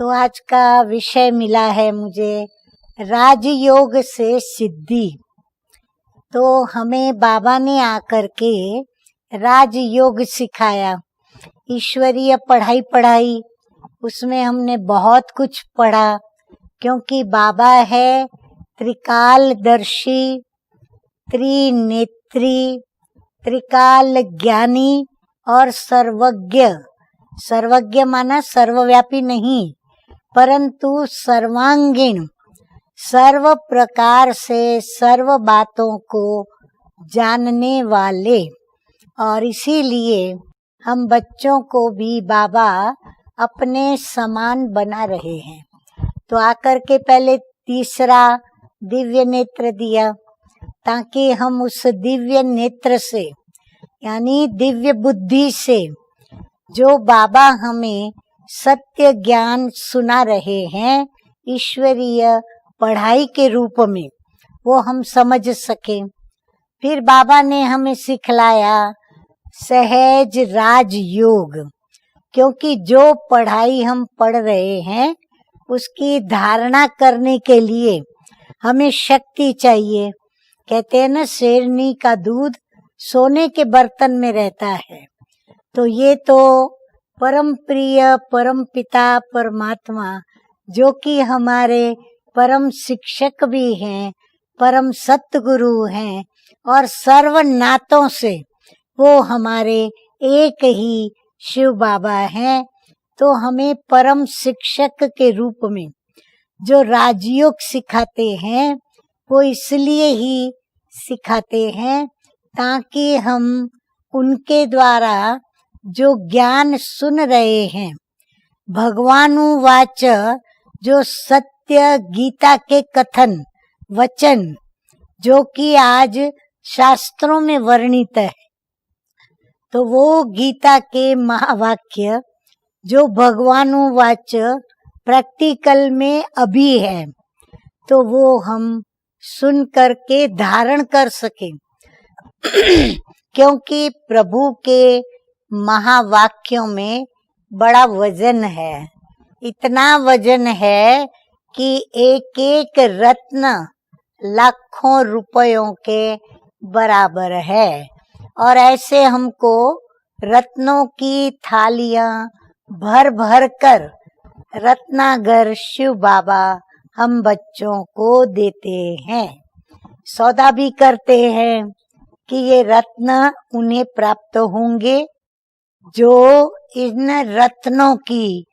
तो आज का विषय मिला है मुझे राजयोग से सिद्धि। तो हमें बाबा ने आकर के राजयोग सिखाया। ईश्वरीय पढ़ाई उसमें हमने बहुत कुछ पढ़ा, क्योंकि बाबा है त्रिकालदर्शी, त्रिनेत्री, त्रिकाल ज्ञानी और सर्वज्ञ। सर्वज्ञ माना सर्वव्यापी नहीं, परंतु सर्वांगीण, सर्व प्रकार से सर्व बातों को जानने वाले। और इसीलिए हम बच्चों को भी बाबा अपने समान बना रहे हैं। तो आकर के पहले तीसरा दिव्य नेत्र दिया, ताकि हम उस दिव्य नेत्र से यानी दिव्य बुद्धि से जो बाबा हमें सत्य ज्ञान सुना रहे हैं ईश्वरीय पढ़ाई के रूप में, वो हम समझ सके। फिर बाबा ने हमें सिखलाया सहज राजयोग, क्योंकि जो पढ़ाई हम पढ़ रहे हैं उसकी धारणा करने के लिए हमें शक्ति चाहिए। कहते हैं ना, शेरनी का दूध सोने के बर्तन में रहता है। तो ये तो परम प्रिय परम पिता परमात्मा, जो कि हमारे परम शिक्षक भी हैं, परम सतगुरु हैं, और सर्व नातों से वो हमारे एक ही शिव बाबा हैं। तो हमें परम शिक्षक के रूप में जो राजयोग सिखाते हैं, वो इसलिए ही सिखाते हैं ताकि हम उनके द्वारा जो ज्ञान सुन रहे हैं, भगवानुवाच, जो सत्य गीता के कथन वचन जो कि आज शास्त्रों में वर्णित है, तो वो गीता के महावाक्य जो भगवानुवाच प्रैक्टिकल में अभी है, तो वो हम सुन करके धारण कर सके। क्योंकि प्रभु के महावाक्यों में बड़ा वजन है। इतना वजन है कि एक एक रत्न लाखों रुपयों के बराबर है। और ऐसे हमको रत्नों की थालियां भर भर कर रत्नागर शिव बाबा हम बच्चों को देते हैं। सौदा भी करते हैं कि ये रत्न उन्हें प्राप्त होंगे जो इन रत्नों की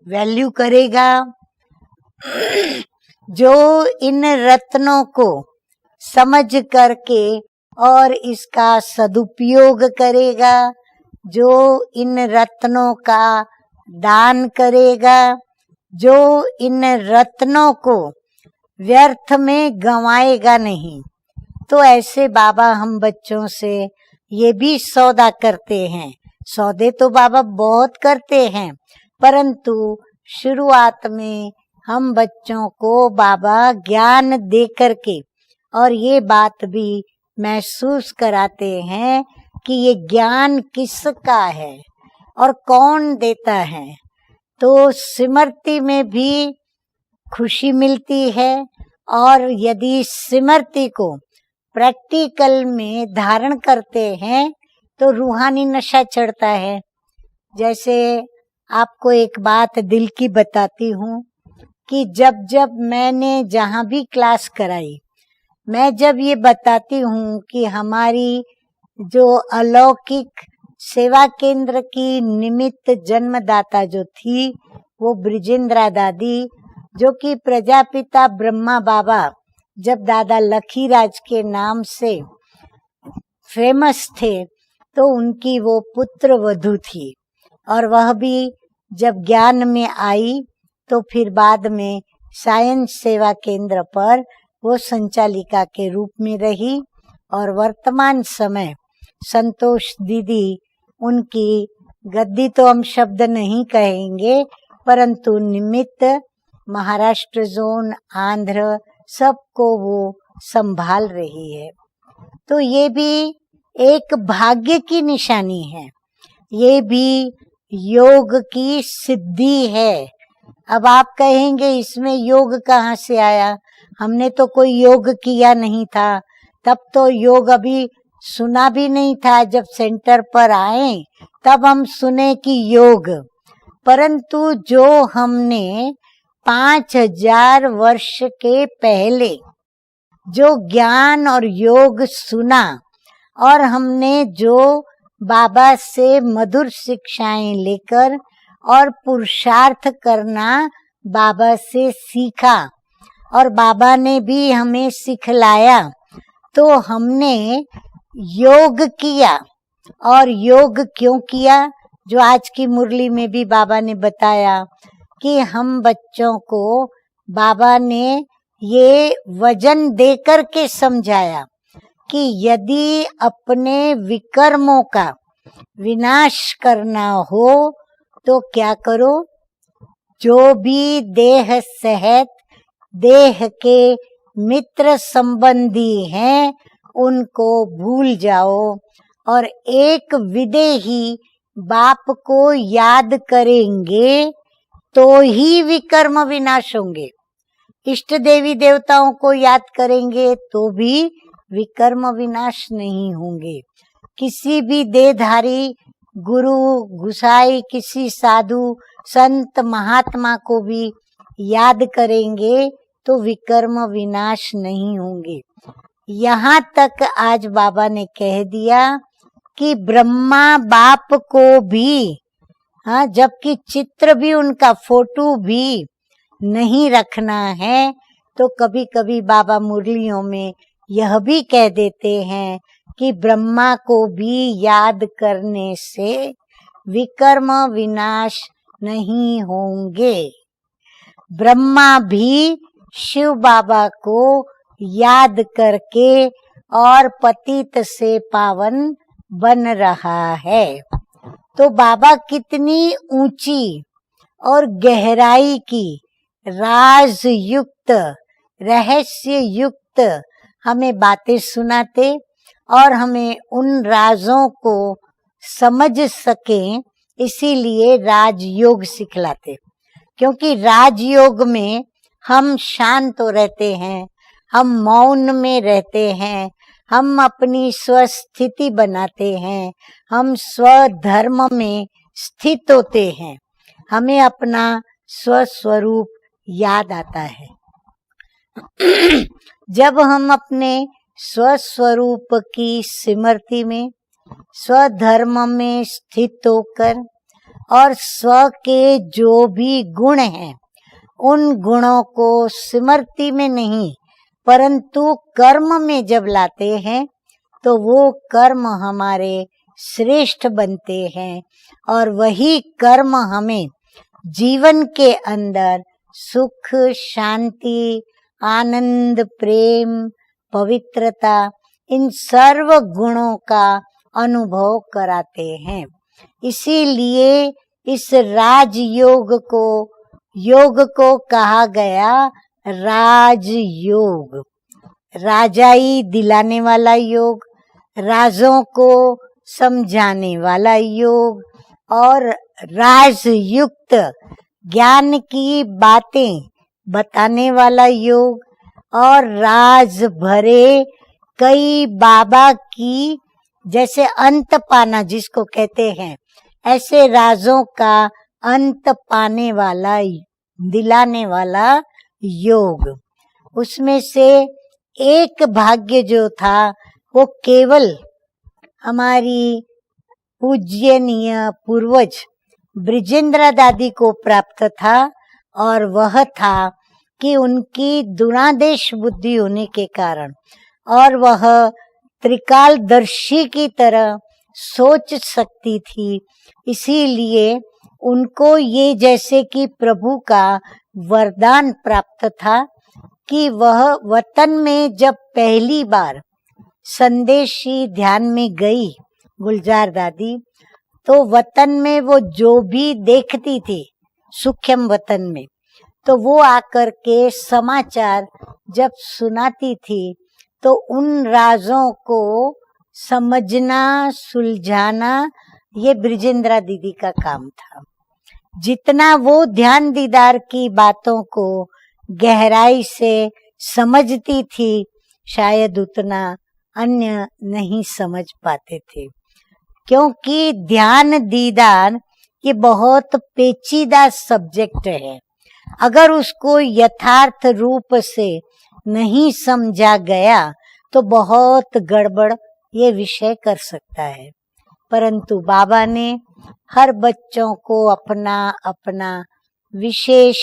वैल्यू करेगा, जो इन रत्नों को समझ करके और इसका सदुपयोग करेगा, जो इन रत्नों का दान करेगा, जो इन रत्नों को व्यर्थ में गंवाएगा नहीं। तो ऐसे बाबा हम बच्चों से ये भी सौदा करते हैं। सौदे तो बाबा बहुत करते हैं, परंतु शुरुआत में हम बच्चों को बाबा ज्ञान दे करके और ये बात भी महसूस कराते हैं कि ये ज्ञान किसका है और कौन देता है। तो स्मृति में भी खुशी मिलती है, और यदि स्मृति को प्रैक्टिकल में धारण करते हैं तो रूहानी नशा चढ़ता है। जैसे आपको एक बात दिल की बताती हूँ कि जब जब मैंने जहाँ भी क्लास कराई, मैं जब ये बताती हूँ कि हमारी जो अलौकिक सेवा केंद्र की निमित्त जन्मदाता जो थी, वो ब्रिजेंद्रा दादी, जो कि प्रजापिता ब्रह्मा बाबा जब दादा लखीराज के नाम से फेमस थे, तो उनकी वो पुत्र वधू थी। और वह भी जब ज्ञान में आई तो फिर बाद में साइंस सेवा केंद्र पर वो संचालिका के रूप में रही। और वर्तमान समय संतोष दीदी, उनकी गद्दी तो हम शब्द नहीं कहेंगे, परंतु निमित्त महाराष्ट्र जोन, आंध्र, सबको वो संभाल रही है। तो ये भी एक भाग्य की निशानी है, ये भी योग की सिद्धि है। अब आप कहेंगे इसमें योग कहाँ से आया, हमने तो कोई योग किया नहीं था, तब तो योग अभी सुना भी नहीं था। जब सेंटर पर आए तब हम सुने कि योग, परंतु जो हमने 5000 वर्ष के पहले जो ज्ञान और योग सुना और हमने जो बाबा से मधुर शिक्षाएं लेकर और पुरुषार्थ करना बाबा से सीखा और बाबा ने भी हमें सिखलाया, तो हमने योग किया। और योग क्यों किया, जो आज की मुरली में भी बाबा ने बताया कि हम बच्चों को बाबा ने ये वजन देकर के समझाया कि यदि अपने विकर्मों का विनाश करना हो तो क्या करो, जो भी देह सहित देह के मित्र संबंधी हैं उनको भूल जाओ और एक विदेही बाप को याद करेंगे तो ही विकर्म विनाश होंगे। इष्ट देवी देवताओं को याद करेंगे तो भी विकर्म विनाश नहीं होंगे। किसी भी देहधारी गुरु गुसाई, किसी साधु संत महात्मा को भी याद करेंगे तो विकर्म विनाश नहीं होंगे। यहाँ तक आज बाबा ने कह दिया कि ब्रह्मा बाप को भी, हाँ, जबकि चित्र भी उनका फोटो भी नहीं रखना है, तो कभी कभी बाबा मुरलियों में यह भी कह देते हैं कि ब्रह्मा को भी याद करने से विकर्म विनाश नहीं होंगे। ब्रह्मा भी शिव बाबा को याद करके और पतित से पावन बन रहा है। तो बाबा कितनी ऊंची और गहराई की राज युक्त रहस्य युक्त हमें बातें सुनाते और हमें उन राजों को समझ सकें, इसीलिए राजयोग सिखलाते। क्योंकि राजयोग में हम शांत तो रहते हैं, हम मौन में रहते हैं, हम अपनी स्वस्थिति बनाते हैं, हम स्वधर्म में स्थित होते हैं, हमें अपना स्वस्वरूप याद आता है। जब हम अपने स्वस्वरूप की स्मृति में स्वधर्म में स्थित होकर और स्व के जो भी गुण हैं उन गुणों को स्मृति में नहीं परंतु कर्म में जब लाते हैं तो वो कर्म हमारे श्रेष्ठ बनते हैं और वही कर्म हमें जीवन के अंदर सुख, शांति, आनंद, प्रेम, पवित्रता, इन सर्व गुणों का अनुभव कराते हैं। इसीलिए इस राजयोग को कहा गया राजयोग। राजाई दिलाने वाला योग, राजों को समझाने वाला योग और राजयुक्त ज्ञान की बातें बताने वाला योग और राज भरे कई बाबा की जैसे अंत पाना जिसको कहते हैं, ऐसे राजों का अंत पाने वाला, दिलाने वाला योग। उसमें से एक भाग्य जो था वो केवल हमारी पूज्यनीय पूर्वज ब्रिजेंद्र दादी को प्राप्त था और वह था कि उनकी दुरादेश बुद्धि होने के कारण और वह त्रिकालदर्शी की तरह सोच सकती थी, इसीलिए उनको ये जैसे कि प्रभु का वरदान प्राप्त था कि वह वतन में जब पहली बार संदेशी ध्यान में गई गुलजार दादी, तो वतन में वो जो भी देखती थी सूक्ष्म वतन में, तो वो आकर के समाचार जब सुनाती थी तो उन राजों को समझना, सुलझाना ये ब्रिजेंद्रा दीदी का काम था। जितना वो ध्यान दीदार की बातों को गहराई से समझती थी, शायद उतना अन्य नहीं समझ पाते थे, क्योंकि ध्यान दीदार ये बहुत पेचीदा सब्जेक्ट है। अगर उसको यथार्थ रूप से नहीं समझा गया तो बहुत गड़बड़ ये विषय कर सकता है। परंतु बाबा ने हर बच्चों को अपना अपना विशेष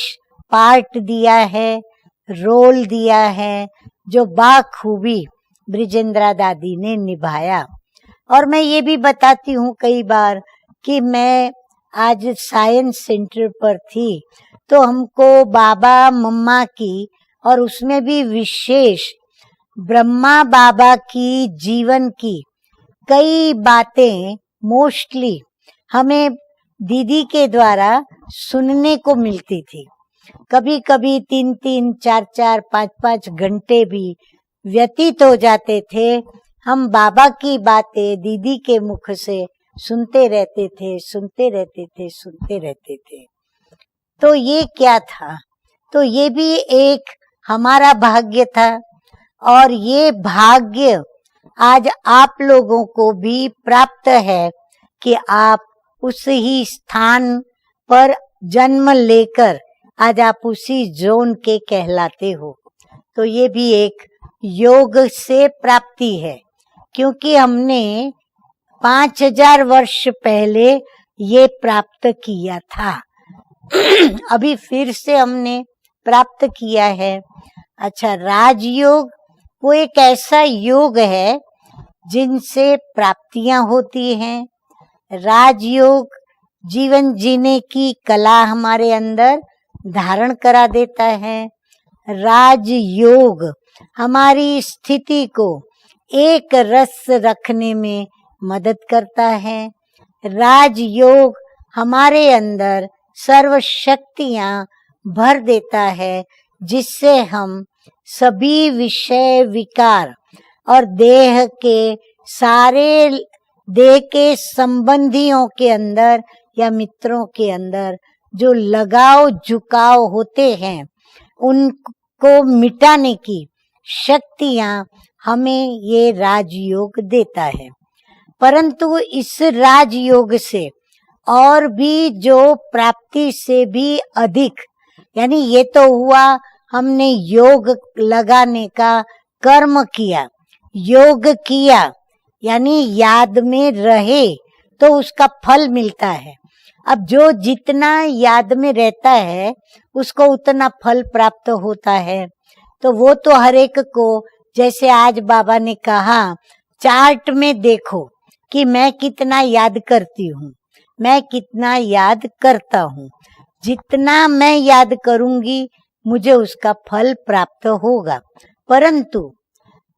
पार्ट दिया है, रोल दिया है, जो बाखूबी ब्रिजेंद्रा दादी ने निभाया। और मैं ये भी बताती हूँ कई बार कि मैं आज साइंस सेंटर पर थी, तो हमको बाबा मम्मा की और उसमें भी विशेष ब्रह्मा बाबा की जीवन की कई बातें मोस्टली हमें दीदी के द्वारा सुनने को मिलती थी। कभी कभी 3-3, 4-4, 5-5 घंटे भी व्यतीत हो जाते थे। हम बाबा की बातें दीदी के मुख से सुनते रहते थे। तो ये क्या था? तो ये भी एक हमारा भाग्य था, और ये भाग्य आज आप लोगों को भी प्राप्त है कि आप उस ही स्थान पर जन्म लेकर आज आप उसी जोन के कहलाते हो। तो ये भी एक योग से प्राप्ति है, क्योंकि हमने 5000 वर्ष पहले ये प्राप्त किया था। अभी फिर से हमने प्राप्त किया है। अच्छा, राजयोग वो एक ऐसा योग है जिनसे प्राप्तियां होती हैं। राजयोग जीवन जीने की कला हमारे अंदर धारण करा देता है। राजयोग हमारी स्थिति को एक रस रखने में मदद करता है। राजयोग हमारे अंदर सर्व शक्तियां भर देता है, जिससे हम सभी विषय विकार और देह के संबंधियों के अंदर या मित्रों के अंदर जो लगाव झुकाव होते हैं, उनको मिटाने की शक्तियां हमें ये राजयोग देता है। परंतु इस राजयोग से और भी जो प्राप्ति से भी अधिक, यानी ये तो हुआ हमने योग लगाने का कर्म किया, योग किया यानी याद में रहे तो उसका फल मिलता है। अब जो जितना याद में रहता है उसको उतना फल प्राप्त होता है। तो वो तो हर एक को, जैसे आज बाबा ने कहा, चार्ट में देखो कि मैं कितना याद करती हूँ, मैं कितना याद करता हूँ। जितना मैं याद करूंगी मुझे उसका फल प्राप्त होगा। परंतु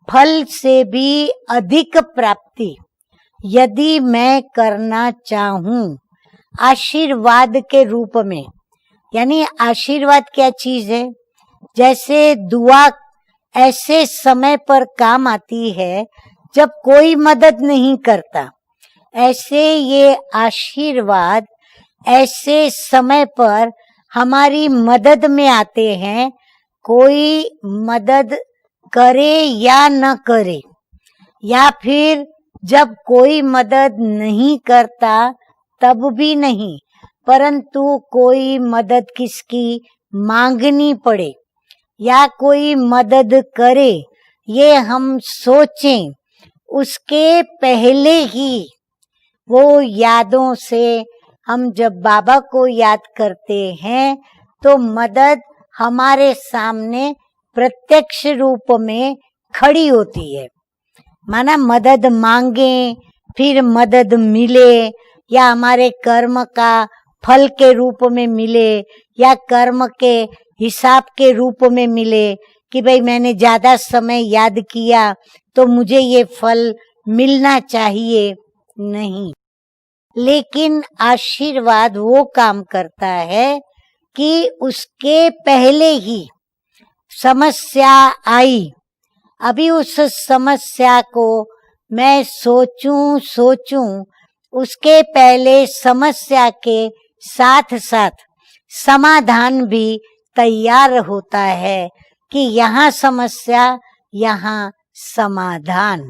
फल से भी अधिक प्राप्ति यदि मैं करना चाहूं आशीर्वाद के रूप में, यानी आशीर्वाद क्या चीज है? जैसे दुआ ऐसे समय पर काम आती है जब कोई मदद नहीं करता, ऐसे ये आशीर्वाद ऐसे समय पर हमारी मदद में आते हैं। कोई मदद करे या न करे, या फिर जब कोई मदद नहीं करता तब भी नहीं, परंतु कोई मदद किसकी मांगनी पड़े या कोई मदद करे ये हम सोचें, उसके पहले ही वो यादों से हम जब बाबा को याद करते हैं तो मदद हमारे सामने प्रत्यक्ष रूप में खड़ी होती है। माना मदद मांगे फिर मदद मिले, या हमारे कर्म का फल के रूप में मिले, या कर्म के हिसाब के रूप में मिले कि भाई मैंने ज्यादा समय याद किया तो मुझे ये फल मिलना चाहिए, नहीं। लेकिन आशीर्वाद वो काम करता है कि उसके पहले ही समस्या आई, अभी उस समस्या को मैं सोचूं उसके पहले समस्या के साथ साथ समाधान भी तैयार होता है कि यहाँ समस्या यहाँ समाधान,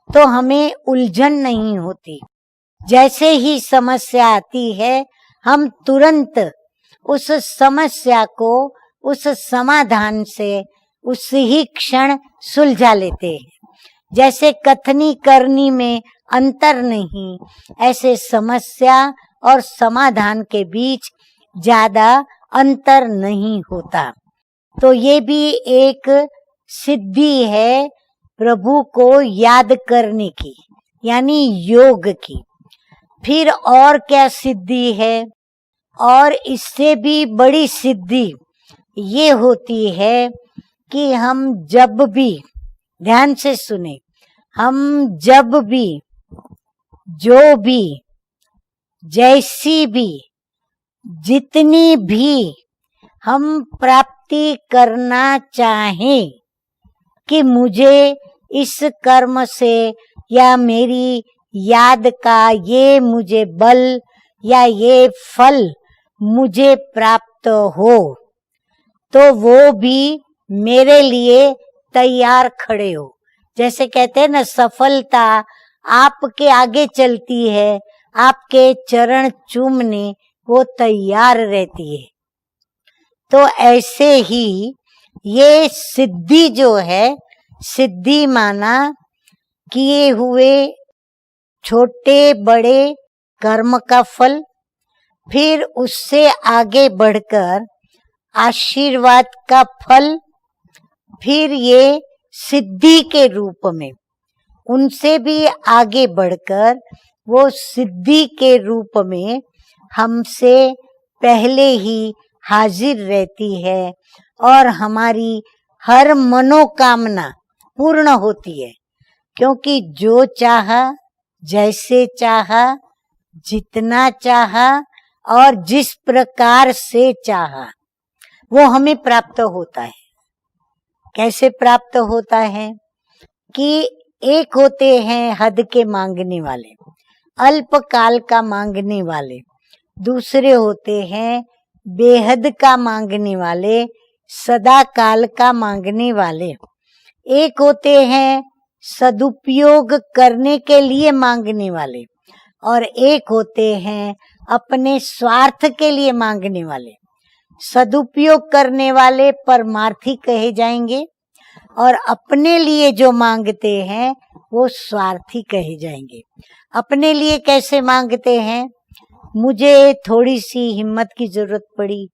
तो हमें उलझन नहीं होती। जैसे ही समस्या आती है हम तुरंत उस समस्या को उस समाधान से उस ही क्षण सुलझा लेते हैं। जैसे कथनी करनी में अंतर नहीं, ऐसे समस्या और समाधान के बीच ज्यादा अंतर नहीं होता। तो ये भी एक सिद्धि है प्रभु को याद करने की, यानी योग की। फिर और क्या सिद्धि है? और इससे भी बड़ी सिद्धि ये होती है कि हम जब भी, ध्यान से सुने, हम जब भी, जो भी, जैसी भी, जितनी भी हम प्राप्ति करना चाहें कि मुझे इस कर्म से या मेरी याद का ये मुझे बल या ये फल मुझे प्राप्त हो, तो वो भी मेरे लिए तैयार खड़े हो। जैसे कहते हैं ना, सफलता आपके आगे चलती है, आपके चरण चूमने वो तैयार रहती है। तो ऐसे ही ये सिद्धि जो है, सिद्धि माना किए हुए छोटे बड़े कर्म का फल, फिर उससे आगे बढ़कर आशीर्वाद का फल, फिर ये सिद्धि के रूप में उनसे भी आगे बढ़कर वो सिद्धि के रूप में हमसे पहले ही हाजिर रहती है और हमारी हर मनोकामना पूर्ण होती है। क्योंकि जो चाहा, जैसे चाहा, जितना चाहा और जिस प्रकार से चाहा वो हमें प्राप्त होता है। कैसे प्राप्त होता है कि एक होते हैं हद के मांगने वाले, अल्पकाल का मांगने वाले, दूसरे होते हैं बेहद का मांगने वाले, सदा काल का मांगने वाले। एक होते हैं सदुपयोग करने के लिए मांगने वाले और एक होते हैं अपने स्वार्थ के लिए मांगने वाले। सदुपयोग करने वाले परमार्थी कहे जाएंगे और अपने लिए जो मांगते हैं वो स्वार्थी कहे जाएंगे। अपने लिए कैसे मांगते हैं? मुझे थोड़ी सी हिम्मत की जरूरत पड़ी,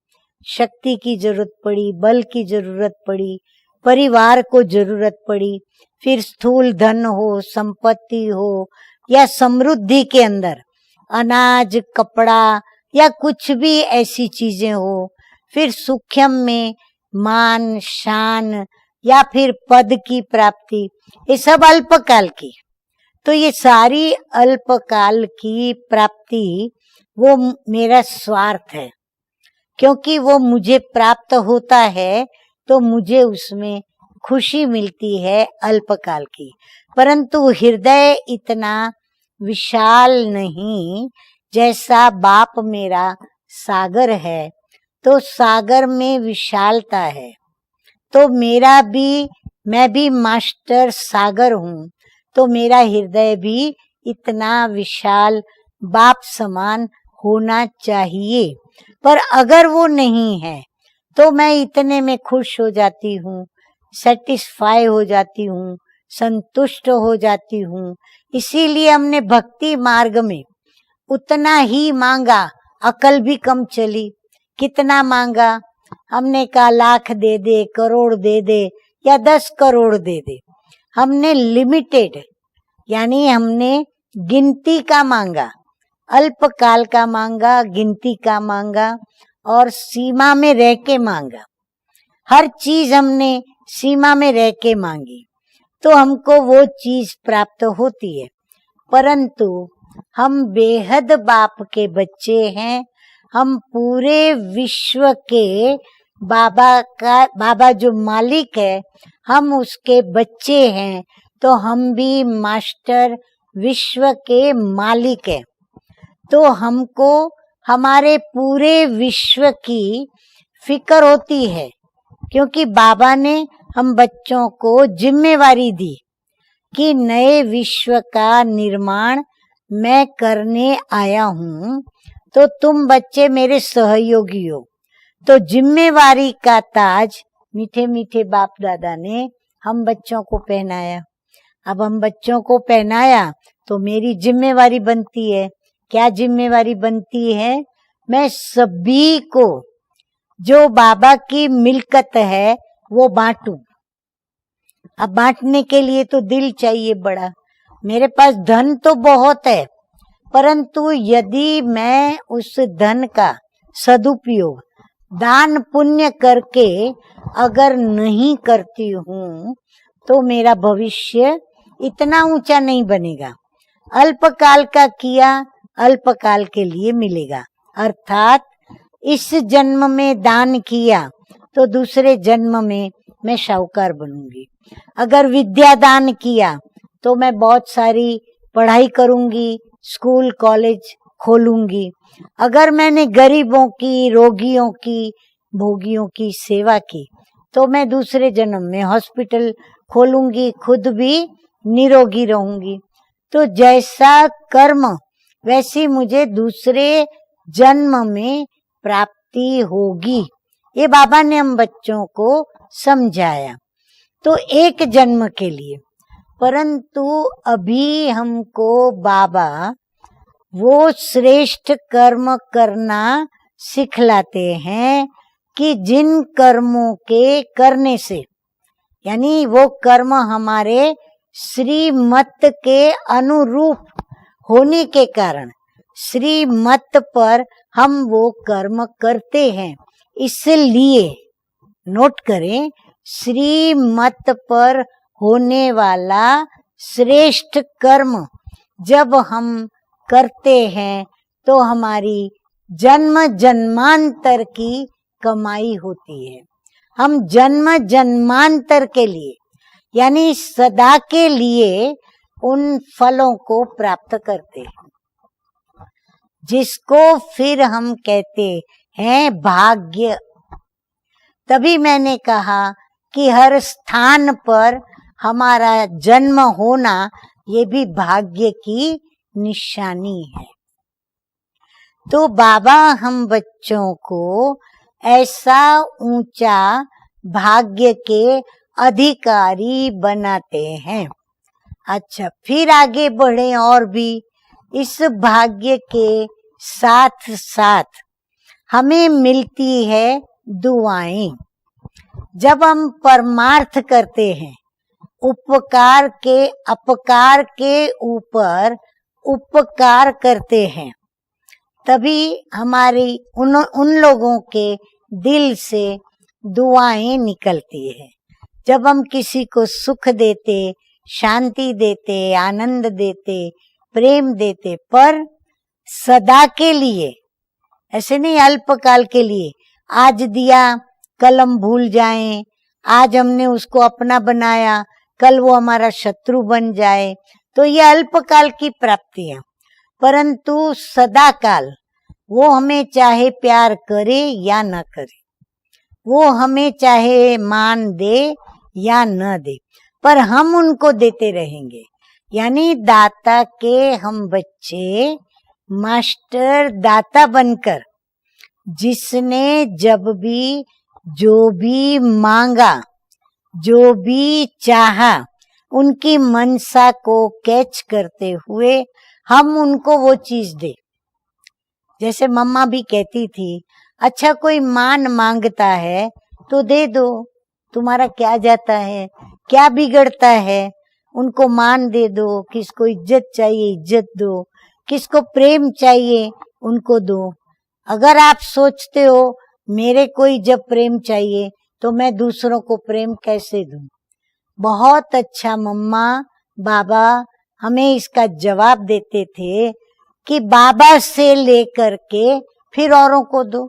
शक्ति की जरूरत पड़ी, बल की जरूरत पड़ी, परिवार को जरूरत पड़ी, फिर स्थूल धन हो, संपत्ति हो या समृद्धि के अंदर अनाज, कपड़ा या कुछ भी ऐसी चीजें हो, फिर सूक्ष्म में मान, शान या फिर पद की प्राप्ति, ये सब अल्पकाल की। तो ये सारी अल्पकाल की प्राप्ति वो मेरा स्वार्थ है, क्योंकि वो मुझे प्राप्त होता है तो मुझे उसमें खुशी मिलती है अल्पकाल की। परंतु हृदय इतना विशाल नहीं, जैसा बाप मेरा सागर है तो सागर में विशालता है, तो मेरा भी, मैं भी मास्टर सागर हूँ, तो मेरा हृदय भी इतना विशाल बाप समान होना चाहिए। पर अगर वो नहीं है तो मैं इतने में खुश हो जाती हूँ, सेटिस्फाई हो जाती हूँ, संतुष्ट हो जाती हूँ। इसीलिए हमने भक्ति मार्ग में उतना ही मांगा, अकल भी कम चली। कितना मांगा? हमने कहा लाख दे दे, करोड़ दे दे या 10 करोड़ दे दे। हमने लिमिटेड, यानी हमने गिनती का मांगा, अल्पकाल का मांगा, गिनती का मांगा और सीमा में रह के मांगा। हर चीज हमने सीमा में रह के मांगी तो हमको वो चीज प्राप्त होती है। परंतु हम बेहद बाप के बच्चे हैं, हम पूरे विश्व के बाबा जो मालिक है, हम उसके बच्चे हैं, तो हम भी मास्टर विश्व के मालिक हैं। तो हमको हमारे पूरे विश्व की फिक्र होती है, क्योंकि बाबा ने हम बच्चों को जिम्मेवारी दी कि नए विश्व का निर्माण मैं करने आया हूँ, तो तुम बच्चे मेरे सहयोगी हो। तो जिम्मेवारी का ताज मीठे मीठे बाप दादा ने हम बच्चों को पहनाया। अब हम बच्चों को पहनाया तो मेरी जिम्मेवारी बनती है। क्या जिम्मेवारी बनती है? मैं सभी को जो बाबा की मिल्कत है वो बांटूं। अब बांटने के लिए तो दिल चाहिए बड़ा। मेरे पास धन तो बहुत है, परंतु यदि मैं उस धन का सदुपयोग दान पुण्य करके अगर नहीं करती हूँ तो मेरा भविष्य इतना ऊंचा नहीं बनेगा। अल्पकाल का किया अल्पकाल के लिए मिलेगा। अर्थात इस जन्म में दान किया तो दूसरे जन्म में मैं शाहूकार बनूंगी। अगर विद्या दान किया तो मैं बहुत सारी पढ़ाई करूंगी, स्कूल कॉलेज खोलूंगी। अगर मैंने गरीबों की, रोगियों की, भोगियों की सेवा की तो मैं दूसरे जन्म में हॉस्पिटल खोलूंगी, खुद भी निरोगी रहूंगी। तो जैसा कर्म वैसी मुझे दूसरे जन्म में प्राप्ति होगी। ये बाबा ने हम बच्चों को समझाया। तो एक जन्म के लिए, परंतु अभी हमको बाबा वो श्रेष्ठ कर्म करना सिखलाते हैं कि जिन कर्मों के करने से, यानी वो कर्म हमारे श्रीमत के अनुरूप होने के कारण श्रीमत पर हम वो कर्म करते हैं। इसलिए नोट करें, श्रीमत पर होने वाला श्रेष्ठ कर्म जब हम करते हैं तो हमारी जन्म जन्मांतर की कमाई होती है। हम जन्म जन्मांतर के लिए, यानी सदा के लिए उन फलों को प्राप्त करते हैं, जिसको फिर हम कहते हैं भाग्य। तभी मैंने कहा कि हर स्थान पर हमारा जन्म होना ये भी भाग्य की निशानी है। तो बाबा हम बच्चों को ऐसा ऊंचा भाग्य के अधिकारी बनाते हैं। अच्छा, फिर आगे बढ़े और भी इस भाग्य के साथ साथ हमें मिलती है दुआएं। जब हम परमार्थ करते हैं, उपकार के अपकार के ऊपर उपकार करते हैं, तभी हमारी उन लोगों के दिल से दुआएं निकलती है। जब हम किसी को सुख देते, शांति देते, आनंद देते, प्रेम देते, पर सदा के लिए, ऐसे नहीं अल्पकाल के लिए, आज दिया कल हम भूल जाएं, आज हमने उसको अपना बनाया कल वो हमारा शत्रु बन जाए, तो ये अल्पकाल की प्राप्ति है। परंतु सदा काल वो हमें चाहे प्यार करे या न करे, वो हमें चाहे मान दे या न दे, पर हम उनको देते रहेंगे। यानी दाता के हम बच्चे मास्टर दाता बनकर, जिसने जब भी जो भी मांगा, जो भी चाहा, उनकी मनसा को कैच करते हुए हम उनको वो चीज दे। जैसे मम्मा भी कहती थी, अच्छा कोई मान मांगता है तो दे दो, तुम्हारा क्या जाता है, क्या बिगड़ता है, उनको मान दे दो। किसको इज्जत चाहिए इज्जत दो, किसको प्रेम चाहिए उनको दो। अगर आप सोचते हो मेरे कोई जब प्रेम चाहिए तो मैं दूसरों को प्रेम कैसे दूं, बहुत अच्छा मम्मा बाबा हमें इसका जवाब देते थे कि बाबा से लेकर के फिर औरों को दो।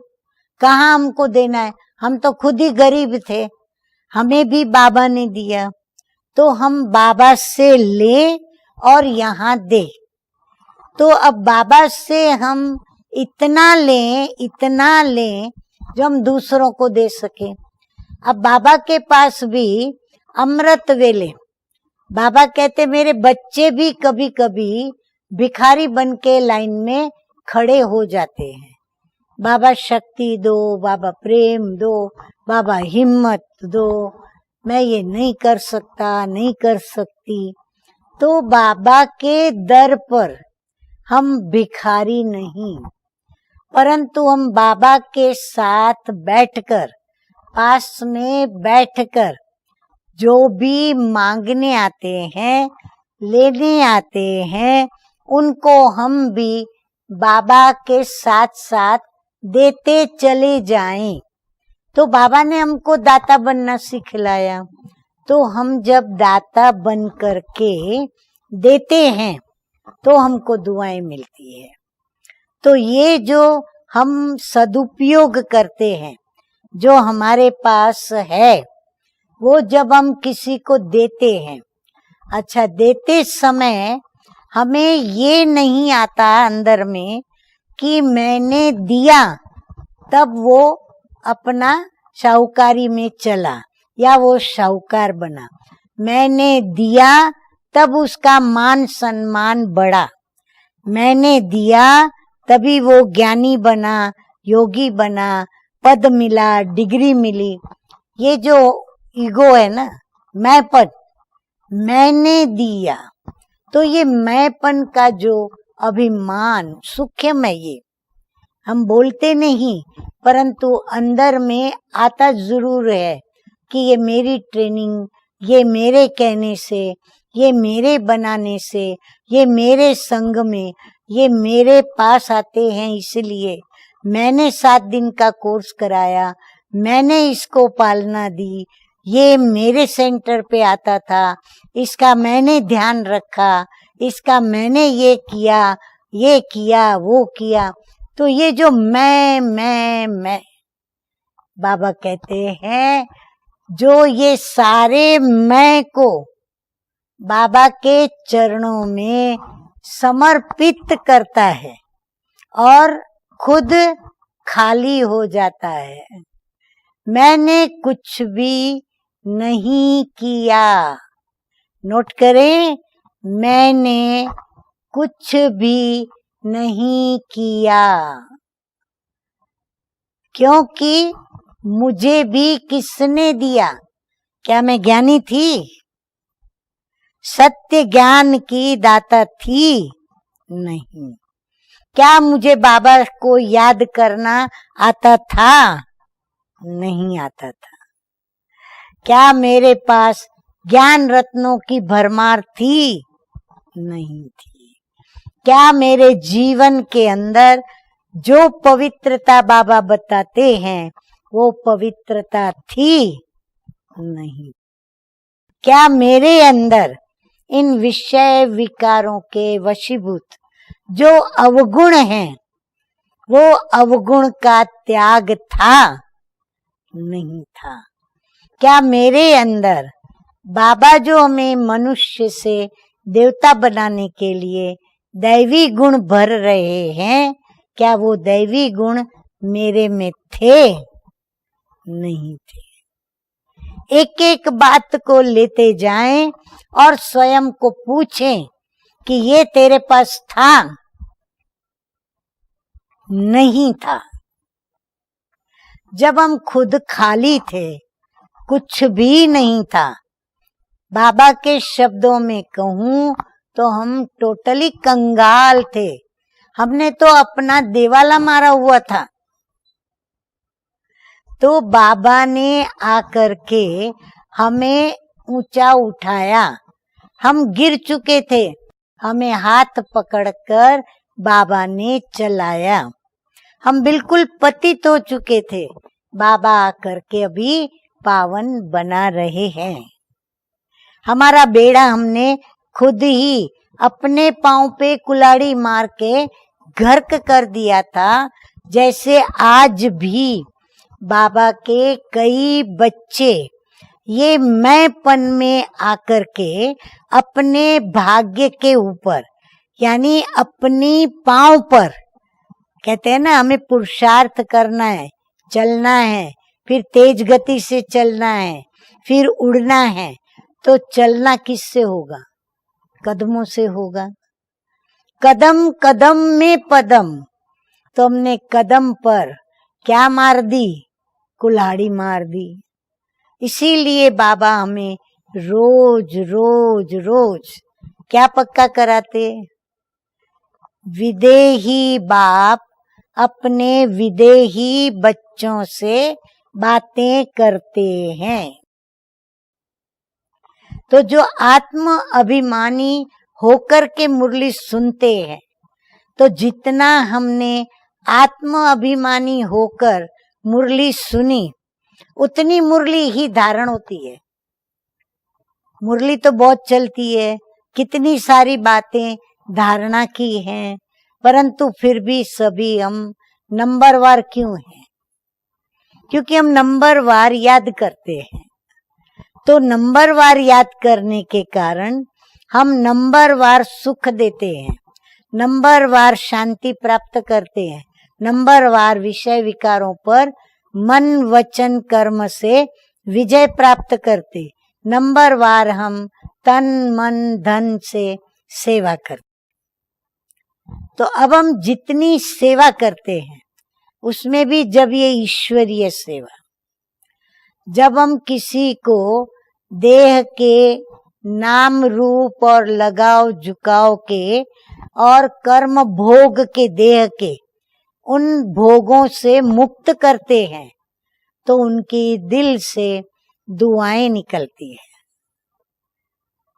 कहाँ हमको देना है, हम तो खुद ही गरीब थे, हमें भी बाबा ने दिया, तो हम बाबा से ले और यहाँ दे। तो अब बाबा से हम इतना लें जो हम दूसरों को दे सके। अब बाबा के पास भी अमृत वेले, बाबा कहते मेरे बच्चे भी कभी कभी भिखारी बन के लाइन में खड़े हो जाते हैं। बाबा शक्ति दो, बाबा प्रेम दो, बाबा हिम्मत दो, मैं ये नहीं कर सकता, नहीं कर सकती। तो बाबा के दर पर हम भिखारी नहीं, परंतु हम बाबा के साथ बैठकर, पास में बैठकर जो भी मांगने आते हैं, लेने आते हैं, उनको हम भी बाबा के साथ साथ देते चले जाएं। तो बाबा ने हमको दाता बनना सिखलाया। तो हम जब दाता बन करके देते हैं तो हमको दुआएं मिलती है। तो ये जो हम सदुपयोग करते हैं, जो हमारे पास है, वो जब हम किसी को देते हैं, अच्छा देते समय हमें ये नहीं आता अंदर में कि मैंने दिया तब वो अपना शाहूकारी में चला या वो शाहूकार बना, मैंने दिया तब उसका मान सम्मान बढ़ा, मैंने दिया तभी वो ज्ञानी बना, योगी बना, पद मिला, डिग्री मिली। ये जो ईगो है ना, मैंपन, मैंने दिया, तो ये मैंपन का जो अभिमान सूक्ष्म है, ये हम बोलते नहीं परंतु अंदर में आता जरूर है कि ये मेरी ट्रेनिंग, ये मेरे कहने से, ये मेरे बनाने से, ये मेरे संग में, ये मेरे पास आते हैं, इसलिए मैंने 7 दिन का कोर्स कराया, मैंने इसको पालना दी, ये मेरे सेंटर पे आता था, इसका मैंने ध्यान रखा, इसका मैंने ये किया, वो किया। तो ये जो मैं, बाबा कहते हैं जो ये सारे मैं को बाबा के चरणों में समर्पित करता है और खुद खाली हो जाता है। मैंने कुछ भी नहीं किया, नोट करें, मैंने कुछ भी नहीं किया, क्योंकि मुझे भी किसने दिया? क्या मैं ज्ञानी थी? सत्य ज्ञान की दाता थी? नहीं। क्या मुझे बाबा को याद करना आता था? नहीं आता था। क्या मेरे पास ज्ञान रत्नों की भरमार थी? नहीं थी। क्या मेरे जीवन के अंदर जो पवित्रता बाबा बताते हैं वो पवित्रता थी? नहीं। क्या मेरे अंदर इन विषय विकारों के वशीभूत जो अवगुण हैं वो अवगुण का त्याग था? नहीं था। क्या मेरे अंदर बाबा जो हमें मनुष्य से देवता बनाने के लिए दैवी गुण भर रहे हैं, क्या वो दैवी गुण मेरे में थे? नहीं थे। एक एक बात को लेते जाएं और स्वयं को पूछें कि ये तेरे पास था? नहीं था। जब हम खुद खाली थे, कुछ भी नहीं था, बाबा के शब्दों में कहूं तो हम टोटली कंगाल थे। हमने तो अपना देवाला मारा हुआ था। तो बाबा ने आकर के हमें ऊंचा उठाया। हम गिर चुके थे, हमें हाथ पकड़कर बाबा ने चलाया। हम बिल्कुल पतित हो चुके थे, बाबा आकर के अभी पावन बना रहे हैं। हमारा बेड़ा हमने खुद ही अपने पांव पे कुल्हाड़ी मार के गर्क कर दिया था। जैसे आज भी बाबा के कई बच्चे ये मैंपन में आकर के अपने भाग्य के ऊपर यानी अपनी पांव पर कहते हैं ना, हमें पुरुषार्थ करना है, चलना है, फिर तेज गति से चलना है, फिर उड़ना है। तो चलना किससे होगा? कदमों से होगा। कदम कदम में पदम। तो हमने कदम पर क्या मार दी? कुल्हाड़ी मार दी। इसीलिए बाबा हमें रोज रोज रोज क्या पक्का कराते? विदेही बाप अपने विदेही बच्चों से बातें करते हैं। तो जो आत्म अभिमानी होकर के मुरली सुनते हैं, तो जितना हमने आत्म अभिमानी होकर मुरली सुनी, उतनी मुरली ही धारण होती है। मुरली तो बहुत चलती है, कितनी सारी बातें धारणा की हैं, परंतु फिर भी सभी हम नंबरवार क्यों हैं? क्योंकि हम नंबरवार याद करते हैं। तो नंबरवार याद करने के कारण हम नंबरवार सुख देते हैं, नंबरवार शांति प्राप्त करते हैं, नंबरवार विषय विकारों पर मन वचन कर्म से विजय प्राप्त करते, नंबरवार हम तन मन धन से सेवा करते। तो अब हम जितनी सेवा करते हैं, उसमें भी जब ये ईश्वरीय सेवा, जब हम किसी को देह के नाम रूप और लगाव झुकाव के और कर्म भोग के देह के उन भोगों से मुक्त करते हैं, तो उनकी दिल से दुआएं निकलती है।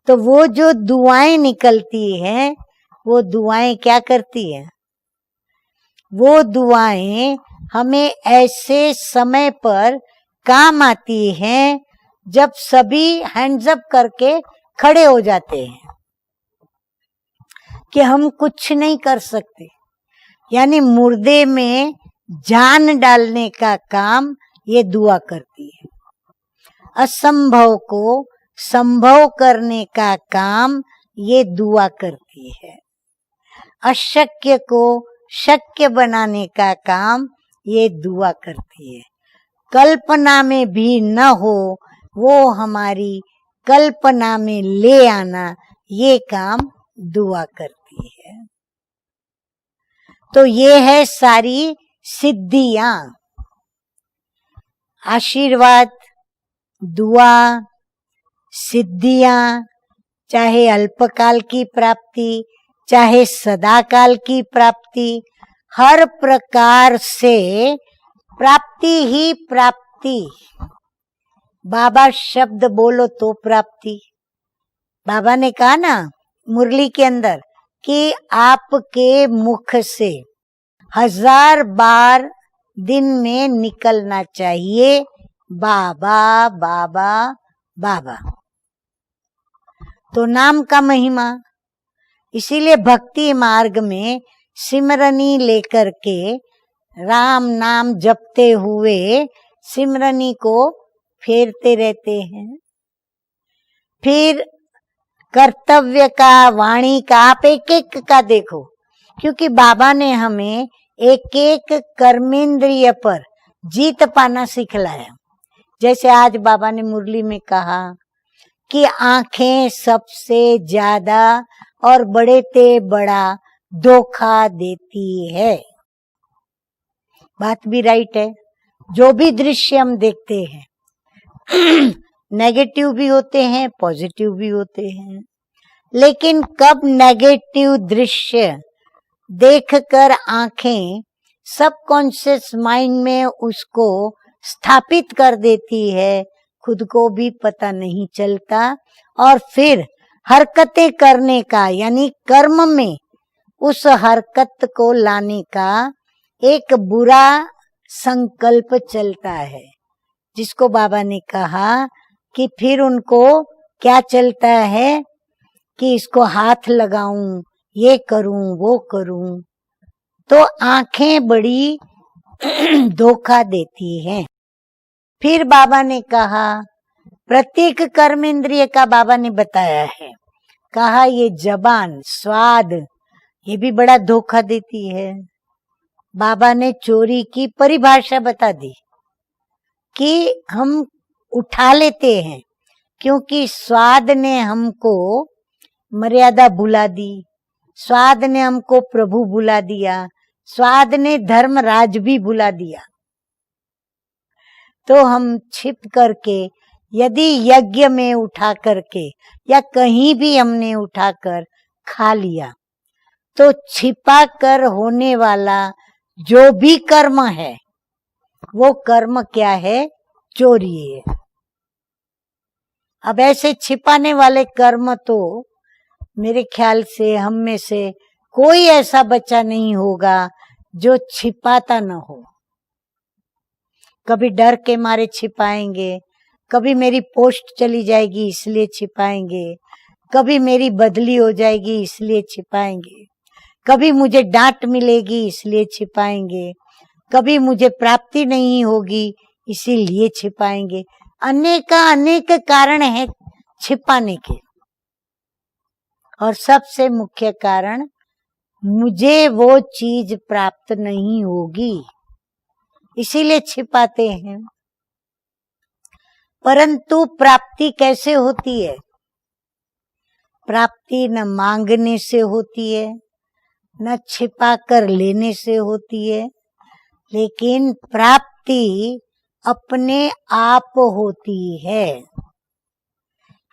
तो वो जो दुआएं निकलती हैं, वो दुआएं क्या करती है? वो दुआएं हमें ऐसे समय पर काम आती हैं जब सभी हैंड्स अप करके खड़े हो जाते हैं कि हम कुछ नहीं कर सकते। यानी मुर्दे में जान डालने का काम ये दुआ करती है। असंभव को संभव करने का काम ये दुआ करती है। अशक्य को शक्य बनाने का काम ये दुआ करती है। कल्पना में भी न हो वो हमारी कल्पना में ले आना, ये काम दुआ करती है। तो ये है सारी सिद्धियां, आशीर्वाद, दुआ, सिद्धियां, चाहे अल्पकाल की प्राप्ति, चाहे सदाकाल की प्राप्ति, हर प्रकार से प्राप्ति ही प्राप्ति। बाबा शब्द बोलो तो प्राप्ति। बाबा ने कहा ना मुरली के अंदर कि आपके मुख से 1000 बार दिन में निकलना चाहिए बाबा बाबा बाबा। तो नाम का महिमा, इसीलिए भक्ति मार्ग में सिमरनी लेकर के राम नाम जपते हुए सिमरनी को फेरते रहते हैं। फिर कर्तव्य का, वाणी का, आप एक एक का देखो, क्योंकि बाबा ने हमें एक एक कर्मेंद्रिय पर जीत पाना सिखलाया। जैसे आज बाबा ने मुरली में कहा कि आंखें सबसे ज्यादा और बड़े ते बड़ा धोखा देती है। बात भी राइट है। जो भी दृश्य हम देखते हैं नेगेटिव भी होते हैं, पॉजिटिव भी होते हैं, लेकिन कब नेगेटिव दृश्य देखकर आंखें सबकॉन्शियस माइंड में उसको स्थापित कर देती है, खुद को भी पता नहीं चलता, और फिर हरकतें करने का यानी कर्म में उस हरकत को लाने का एक बुरा संकल्प चलता है, जिसको बाबा ने कहा कि फिर उनको क्या चलता है कि इसको हाथ लगाऊं, ये करूं, वो करूं। तो आंखें बड़ी धोखा देती हैं। फिर बाबा ने कहा प्रत्येक कर्मेंद्रिय का बाबा ने बताया है, कहा ये जबान, स्वाद, ये भी बड़ा धोखा देती है। बाबा ने चोरी की परिभाषा बता दी कि हम उठा लेते हैं क्योंकि स्वाद ने हमको मर्यादा भुला दी, स्वाद ने हमको प्रभु भुला दिया, स्वाद ने धर्मराज भी भुला दिया। तो हम छिप करके यदि यज्ञ में उठा करके या कहीं भी हमने उठाकर खा लिया तो छिपा कर होने वाला जो भी कर्म है वो कर्म क्या है? चोरी है। अब ऐसे छिपाने वाले कर्म तो मेरे ख्याल से हम में से कोई ऐसा बच्चा नहीं होगा जो छिपाता न हो। कभी डर के मारे छिपाएंगे, कभी मेरी पोस्ट चली जाएगी इसलिए छिपाएंगे, कभी मेरी बदली हो जाएगी इसलिए छिपाएंगे, कभी मुझे डांट मिलेगी इसलिए छिपाएंगे, कभी मुझे प्राप्ति नहीं होगी इसीलिए छिपाएंगे। अनेक कारण है छिपाने के। और सबसे मुख्य कारण, मुझे वो चीज प्राप्त नहीं होगी इसीलिए छिपाते हैं। परंतु प्राप्ति कैसे होती है? प्राप्ति न मांगने से होती है, न छिपा कर लेने से होती है, लेकिन प्राप्ति अपने आप होती है।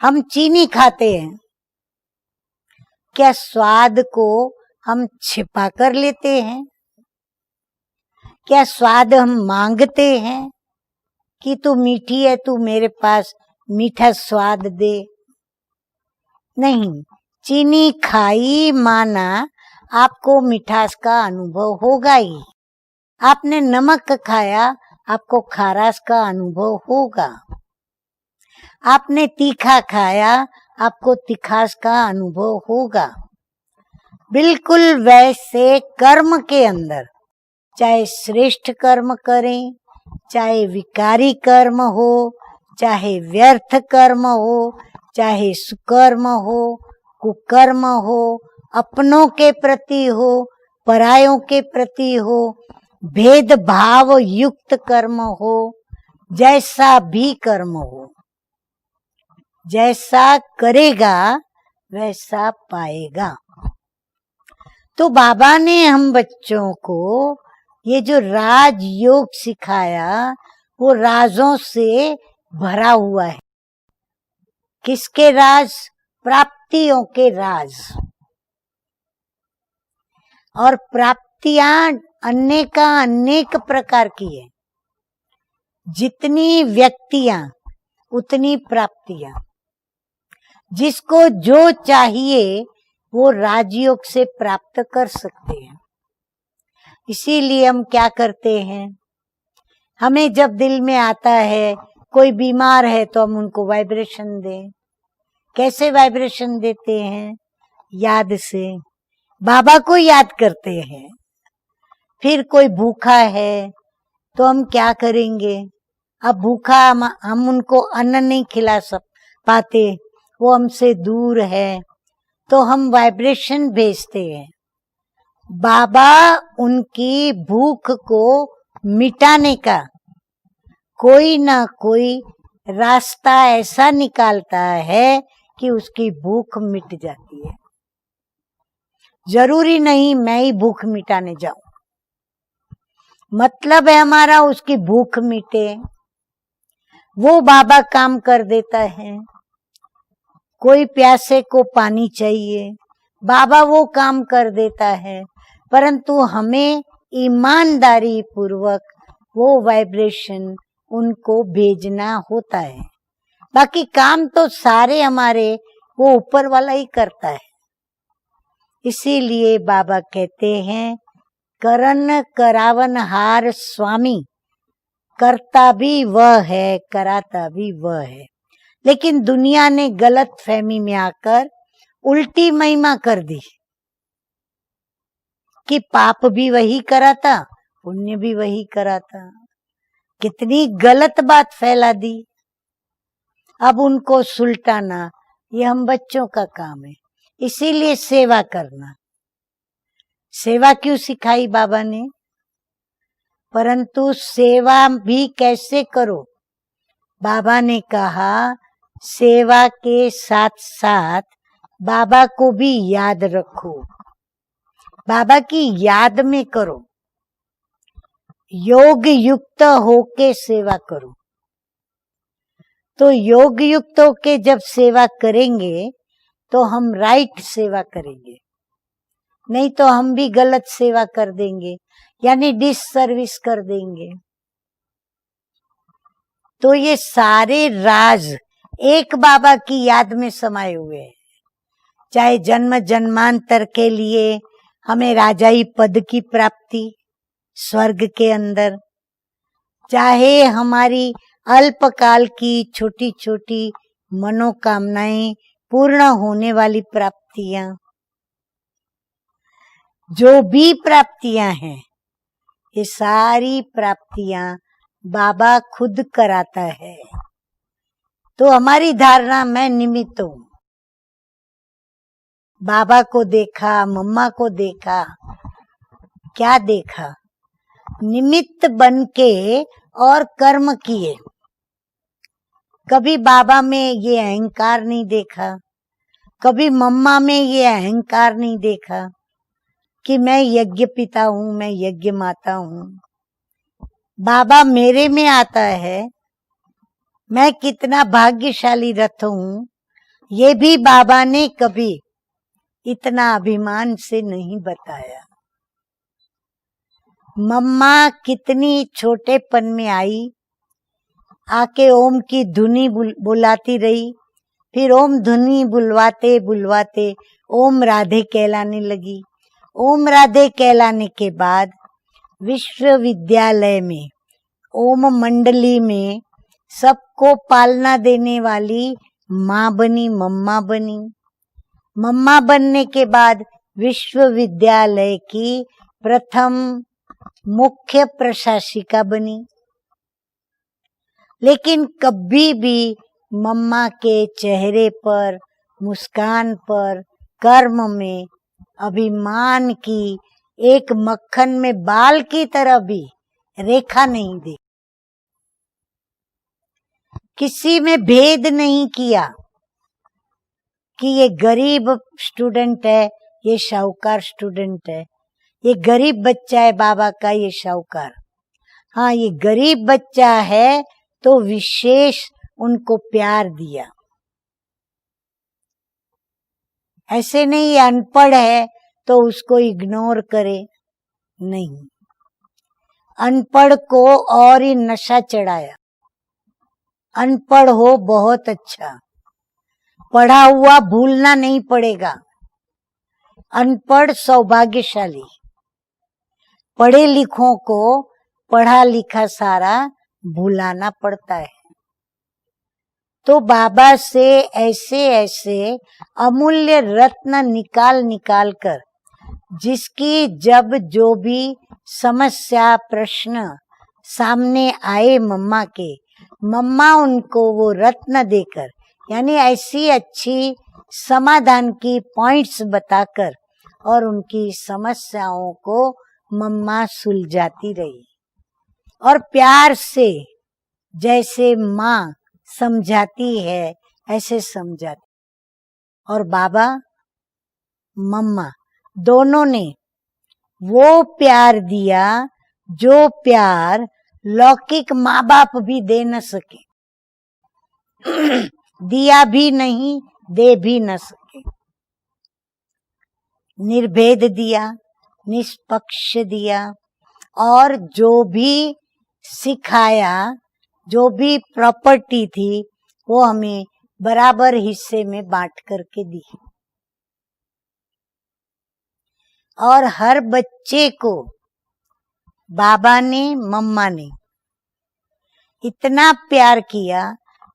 हम चीनी खाते हैं, क्या स्वाद को हम छिपा कर लेते हैं? क्या स्वाद हम मांगते हैं कि तू मीठी है, तू मेरे पास मीठा स्वाद दे? नहीं, चीनी खाई माना आपको मिठास का अनुभव होगा ही। आपने नमक खाया, आपको खारास का अनुभव होगा। आपने तीखा खाया, आपको तिखास का अनुभव होगा। बिल्कुल वैसे कर्म के अंदर, चाहे श्रेष्ठ कर्म करें, चाहे विकारी कर्म हो, चाहे व्यर्थ कर्म हो, चाहे सुकर्म हो, कुकर्म हो, अपनों के प्रति हो, परायों के प्रति हो, भेदभाव युक्त कर्म हो, जैसा भी कर्म हो, जैसा करेगा वैसा पाएगा। तो बाबा ने हम बच्चों को ये जो राज योग सिखाया वो राजों से भरा हुआ है। किसके राज? प्राप्तियों के राज। और प्राप्तियां अनेक प्रकार की है। जितनी व्यक्तियां उतनी प्राप्तियां। जिसको जो चाहिए वो राजयोग से प्राप्त कर सकते हैं। इसीलिए हम क्या करते हैं, हमें जब दिल में आता है कोई बीमार है तो हम उनको वाइब्रेशन दें। कैसे वाइब्रेशन देते हैं? याद से, बाबा को याद करते हैं। फिर कोई भूखा है तो हम क्या करेंगे? अब भूखा हम उनको अन्न नहीं खिला पाते, वो हमसे दूर है, तो हम वाइब्रेशन भेजते हैं। बाबा उनकी भूख को मिटाने का कोई ना कोई रास्ता ऐसा निकालता है कि उसकी भूख मिट जाती है। जरूरी नहीं मैं ही भूख मिटाने जाऊं, मतलब है हमारा उसकी भूख मिटे, वो बाबा काम कर देता है। कोई प्यासे को पानी चाहिए, बाबा वो काम कर देता है, परंतु हमें ईमानदारी पूर्वक वो वाइब्रेशन उनको भेजना होता है। बाकी काम तो सारे हमारे वो ऊपर वाला ही करता है। इसीलिए बाबा कहते हैं, करन करावन हार स्वामी, करता भी वह है, कराता भी वह है। लेकिन दुनिया ने गलत फहमी में आकर उल्टी महिमा कर दी कि पाप भी वही कराता, पुण्य भी वही कराता। कितनी गलत बात फैला दी। अब उनको सुलटाना ये हम बच्चों का काम है। इसीलिए सेवा करना। सेवा क्यों सिखाई बाबा ने? परंतु सेवा भी कैसे करो? बाबा ने कहा सेवा के साथ साथ बाबा को भी याद रखो, बाबा की याद में करो, योग युक्त होके सेवा करो। तो योग युक्त होके जब सेवा करेंगे तो हम राइट सेवा करेंगे, नहीं तो हम भी गलत सेवा कर देंगे, यानी डिससर्विस कर देंगे। तो ये सारे राज एक बाबा की याद में समाये हुए हैं। चाहे जन्म जन्मांतर के लिए हमें राजाई पद की प्राप्ति स्वर्ग के अंदर, चाहे हमारी अल्पकाल की छोटी छोटी मनोकामनाएं पूर्ण होने वाली प्राप्तियां, जो भी प्राप्तियां हैं, ये सारी प्राप्तियां बाबा खुद कराता है। तो हमारी धारणा मैं निमित्त हूं। बाबा को देखा, मम्मा को देखा, क्या देखा? निमित्त बन के और कर्म किए। कभी बाबा में ये अहंकार नहीं देखा, कभी मम्मा में ये अहंकार नहीं देखा कि मैं यज्ञ पिता हूं, मैं यज्ञ माता हूं। बाबा मेरे में आता है, मैं कितना भाग्यशाली रथ हूं, ये भी बाबा ने कभी इतना अभिमान से नहीं बताया। मम्मा कितनी छोटेपन में आई, आके ओम की धुनी बुलाती रही, फिर ओम धुनी बुलवाते बुलवाते ओम राधे कहलाने लगी। ओम राधे कहलाने के बाद विश्वविद्यालय में ओम मंडली में सबको पालना देने वाली माँ बनी, मम्मा बनी। मम्मा बनने के बाद विश्वविद्यालय की प्रथम मुख्य प्रशासिका बनी। लेकिन कभी भी मम्मा के चेहरे पर, मुस्कान पर, कर्म में अभिमान की एक मक्खन में बाल की तरह भी रेखा नहीं दी। किसी में भेद नहीं किया कि ये गरीब स्टूडेंट है, ये शाहूकार स्टूडेंट है, ये गरीब बच्चा है बाबा का, ये शाहूकार। हाँ, ये गरीब बच्चा है तो विशेष उनको प्यार दिया। ऐसे नहीं ये अनपढ़ है तो उसको इग्नोर करे, नहीं। अनपढ़ को और ही नशा चढ़ाया। अनपढ़ हो बहुत अच्छा, पढ़ा हुआ भूलना नहीं पड़ेगा। अनपढ़ सौभाग्यशाली, पढ़े लिखों को पढ़ा लिखा सारा भुलाना पड़ता है। तो बाबा से ऐसे ऐसे अमूल्य रत्न निकाल निकाल कर, जिसकी जब जो भी समस्या प्रश्न सामने आए मम्मा के, मम्मा उनको वो रत्न देकर, यानी ऐसी अच्छी समाधान की पॉइंट्स बताकर और उनकी समस्याओं को मम्मा सुलझाती रही। और प्यार से जैसे माँ समझाती है ऐसे समझाती। और बाबा मम्मा दोनों ने वो प्यार दिया जो प्यार लौकिक माँ बाप भी दे न सके, दिया भी नहीं, दे भी न सके। निर्भेद दिया, निष्पक्ष दिया, और जो भी सिखाया, जो भी प्रॉपर्टी थी, वो हमें बराबर हिस्से में बांट करके दी। और हर बच्चे को बाबा ने, मम्मा ने इतना प्यार किया,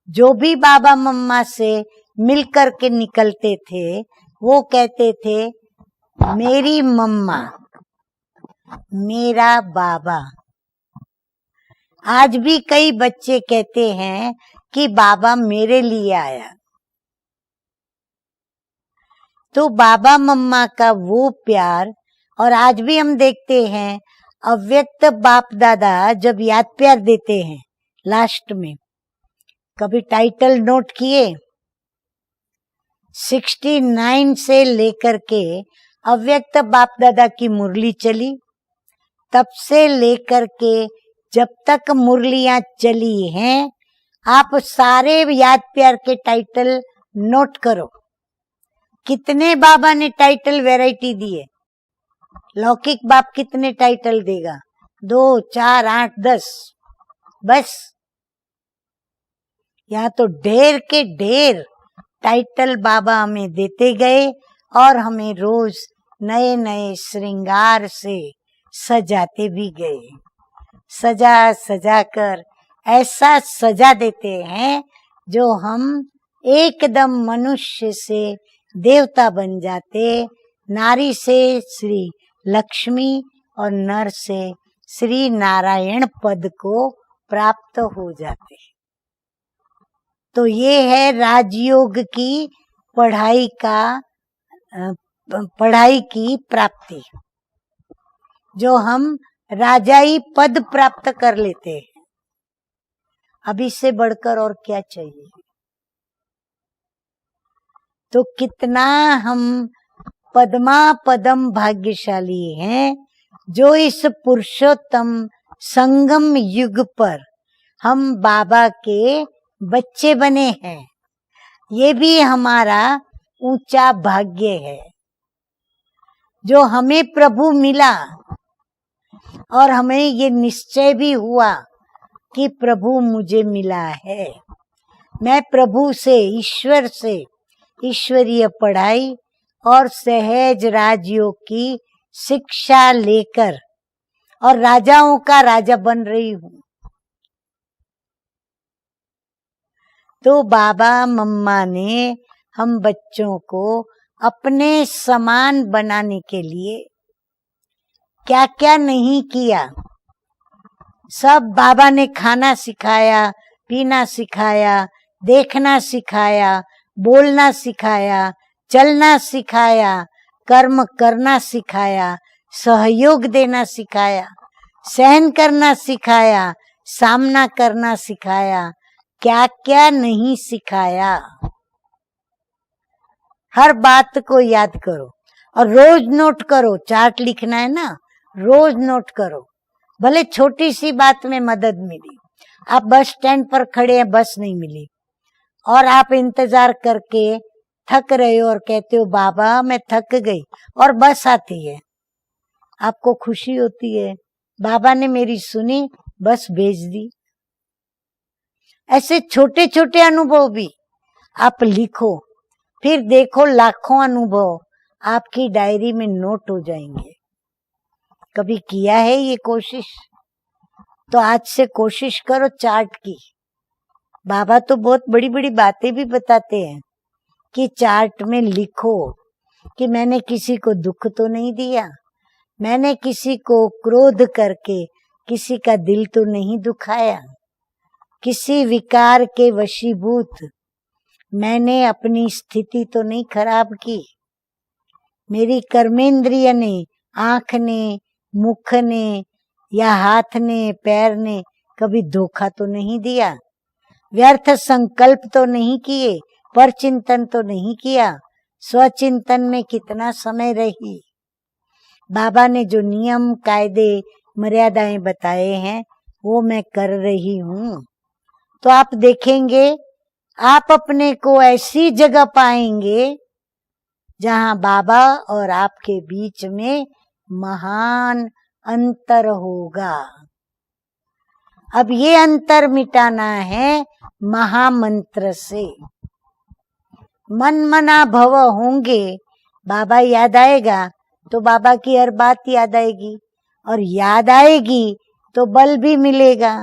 जो भी बाबा मम्मा से मिल कर के निकलते थे वो कहते थे मेरी मम्मा, मेरा बाबा। आज भी कई बच्चे कहते हैं कि बाबा मेरे लिए आया। तो बाबा मम्मा का वो प्यार, और आज भी हम देखते हैं अव्यक्त बाप दादा जब याद प्यार देते हैं लास्ट में, कभी टाइटल नोट किए? 69 से लेकर के अव्यक्त बाप दादा की मुरली चली, तब से लेकर के जब तक मुरलियां चली हैं, आप सारे याद प्यार के टाइटल नोट करो। कितने बाबा ने टाइटल वैरायटी दिए? लौकिक बाप कितने टाइटल देगा? 2, 4, 8, 10, बस। यहाँ तो ढेर के ढेर टाइटल बाबा हमें देते गए और हमें रोज नए नए श्रृंगार से सजाते भी गए। सजा सजा कर ऐसा सजा देते हैं जो हम एकदम मनुष्य से देवता बन जाते, नारी से श्री लक्ष्मी और नर से श्री नारायण पद को प्राप्त हो जाते। तो ये है राजयोग की पढ़ाई की प्राप्ति, जो हम राजाई पद प्राप्त कर लेते हैं। अब इससे बढ़कर और क्या चाहिए? तो कितना हम पद्मा पदम भाग्यशाली हैं जो इस पुरुषोत्तम संगम युग पर हम बाबा के बच्चे बने हैं। ये भी हमारा ऊंचा भाग्य है जो हमें प्रभु मिला, और हमें ये निश्चय भी हुआ कि प्रभु मुझे मिला है। मैं प्रभु से, ईश्वर से ईश्वरीय पढ़ाई और सहज राजयोग की शिक्षा लेकर और राजाओं का राजा बन रही हूँ। तो बाबा मम्मा ने हम बच्चों को अपने समान बनाने के लिए क्या क्या नहीं किया, सब बाबा ने खाना सिखाया, पीना सिखाया, देखना सिखाया, बोलना सिखाया, चलना सिखाया, कर्म करना सिखाया, सहयोग देना सिखाया, सहन करना सिखाया, सामना करना सिखाया, क्या क्या नहीं सिखाया। हर बात को याद करो और रोज नोट करो। चार्ट लिखना है ना, रोज नोट करो। भले छोटी सी बात में मदद मिली, आप बस स्टैंड पर खड़े हैं, बस नहीं मिली और आप इंतजार करके थक रहे हो और कहते हो बाबा मैं थक गई, और बस आती है, आपको खुशी होती है, बाबा ने मेरी सुनी, बस भेज दी। ऐसे छोटे छोटे अनुभव भी आप लिखो, फिर देखो लाखों अनुभव आपकी डायरी में नोट हो जाएंगे। कभी किया है ये कोशिश? तो आज से कोशिश करो चार्ट की। बाबा तो बहुत बड़ी बड़ी बातें भी बताते हैं कि चार्ट में लिखो कि मैंने किसी को दुख तो नहीं दिया, मैंने किसी को क्रोध करके किसी का दिल तो नहीं दुखाया, किसी विकार के वशीभूत मैंने अपनी स्थिति तो नहीं खराब की, मेरी कर्मेंद्रिय ने, आंख ने, मुख ने या हाथ ने, पैर ने कभी धोखा तो नहीं दिया, व्यर्थ संकल्प तो नहीं किए, पर चिंतन तो नहीं किया, स्वचिंतन में कितना समय रही। बाबा ने जो नियम, कायदे, मर्यादाएं बताए हैं वो मैं कर रही हूँ। तो आप देखेंगे आप अपने को ऐसी जगह पाएंगे जहाँ बाबा और आपके बीच में महान अंतर होगा। अब ये अंतर मिटाना है महामंत्र से। मन मना भव होंगे, बाबा याद आएगा तो बाबा की हर बात याद आएगी, और याद आएगी तो बल भी मिलेगा,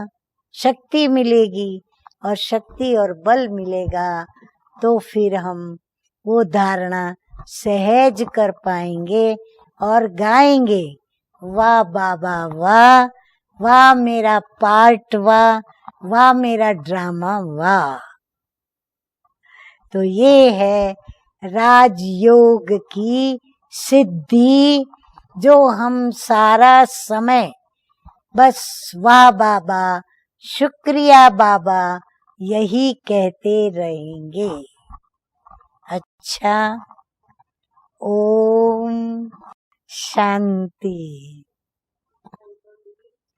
शक्ति मिलेगी, और शक्ति और बल मिलेगा तो फिर हम वो धारणा सहज कर पाएंगे और गाएंगे, वाह बाबा वाह, वाह मेरा पार्ट वाह, वाह मेरा ड्रामा वाह। तो ये है राजयोग की सिद्धि जो हम सारा समय बस वाह बाबा, शुक्रिया बाबा, यही कहते रहेंगे। अच्छा, ओम शांति।